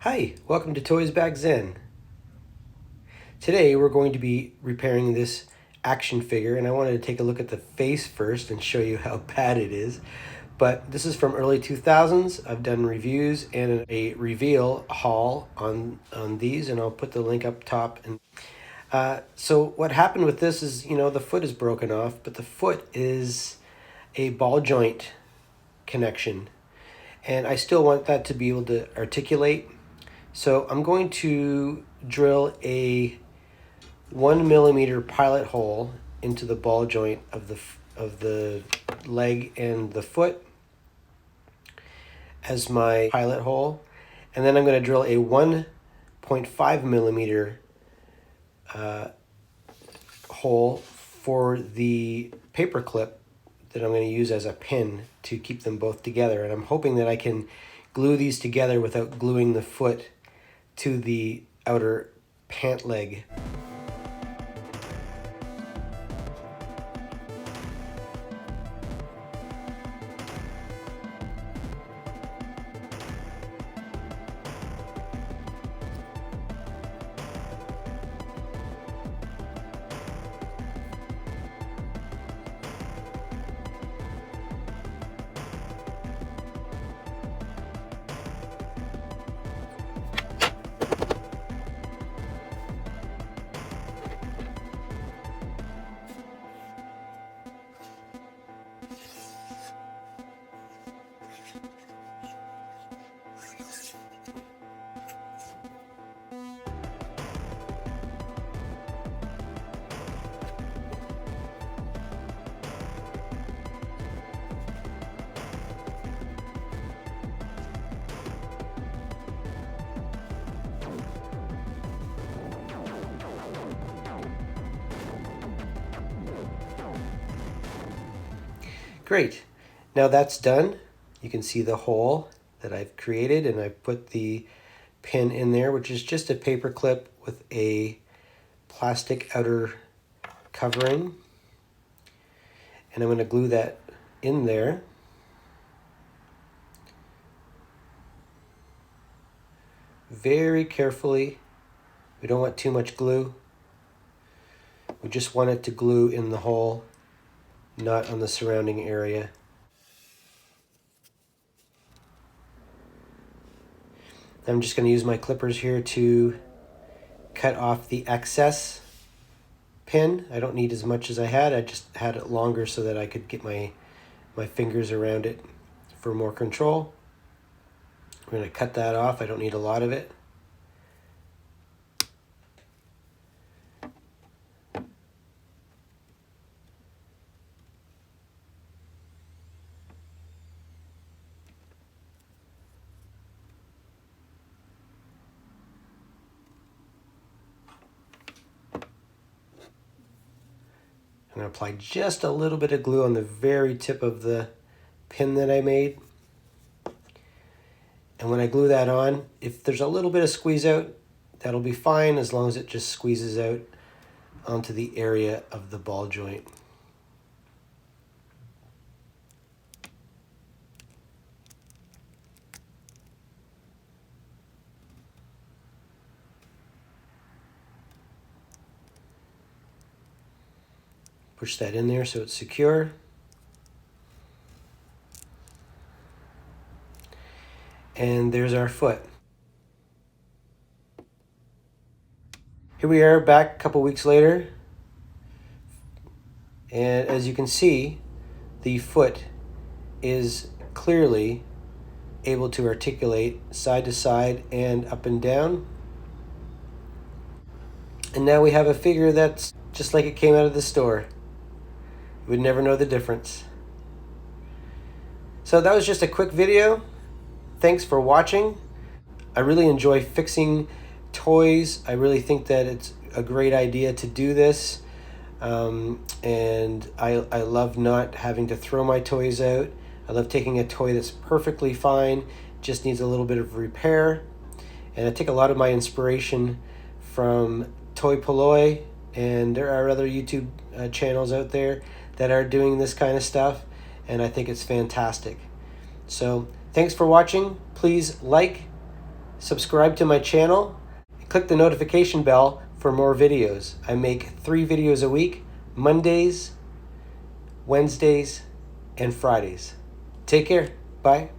Hi, welcome to Toysbackzen. Today we're going to be repairing this action figure, and I wanted to take a look at the face first and show you how bad it is. But this is from early 2000s. I've done reviews and a reveal haul on these, and I'll put the link up top. And so what happened with this is, the foot is broken off, but the foot is a ball joint connection, and I still want that to be able to articulate. So I'm going to drill a 1 millimeter pilot hole into the ball joint of the leg and the foot as my pilot hole, and then I'm going to drill a 1.5 millimeter hole for the paper clip that I'm going to use as a pin to keep them both together. And I'm hoping that I can glue these together without gluing the foot to the outer pant leg. Great. Now that's done. You can see the hole that I've created, and I've put the pin in there, which is just a paper clip with a plastic outer covering. And I'm going to glue that in there. Very carefully. We don't want too much glue. We just want it to glue in the hole, not on the surrounding area. I'm just going to use my clippers here to cut off the excess pin. I don't need as much as I had. I just had it longer so that I could get my fingers around it for more control. I'm going to cut that off. I don't need a lot of it. I'm going to apply just a little bit of glue on the very tip of the pin that I made. And when I glue that on, if there's a little bit of squeeze out, that'll be fine as long as it just squeezes out onto the area of the ball joint. Push that in there so it's secure. And there's our foot. Here we are back a couple weeks later. And as you can see, the foot is clearly able to articulate side to side and up and down. And now we have a figure that's just like it came out of the store. You would never know the difference. So that was just a quick video. Thanks for watching. I really enjoy fixing toys. I really think that it's a great idea to do this. And I love not having to throw my toys out. I love taking a toy that's perfectly fine, just needs a little bit of repair. And I take a lot of my inspiration from Toy Polloi, and there are other YouTube channels out there that are doing this kind of stuff, and I think it's fantastic. So thanks for watching. Please like, subscribe to my channel, click the notification bell for more videos. I make 3 videos a week, Mondays, Wednesdays, and Fridays. Take care. Bye.